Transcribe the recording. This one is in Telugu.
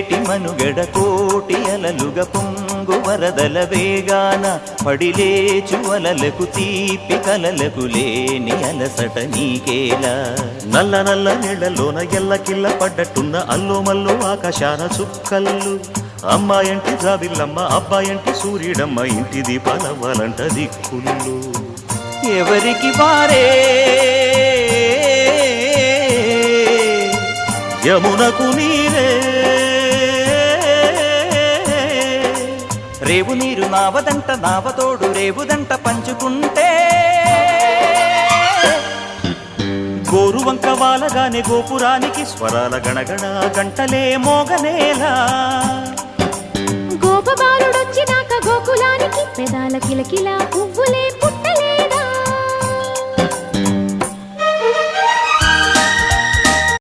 పొంగేటి మనుగడ కోటి అలలుగ పొంగు వరదల వేగాన పడిలేచు అలలకు తీపి కలలకు లేని అలసట నీకేలా నల్ల నల్ల నీళ్లలోన ఎల్లకిల్ల పడ్డట్టున్న అల్లో మల్లో ఆకాశాన చుక్కల్లు అమ్మాయంటి జాబిల్లమ్మ అబ్బాయంటి సూర్యుడమ్మ ఇంటి దీపాలవ్వాలంట దిక్కుళ్ళు ఎవరికి వారే యమునకు నీరే రేవు నీరు నావదంట నావతోడు రేవుదంట పంచుకుంటే గోరువంక వాలగానే గోపురానికి స్వరాల గణగణ గంటలే మోగనేలా గోపబాలుడొచ్చినాక గోకులానికి పెదాల కిలకిలా పువ్వులే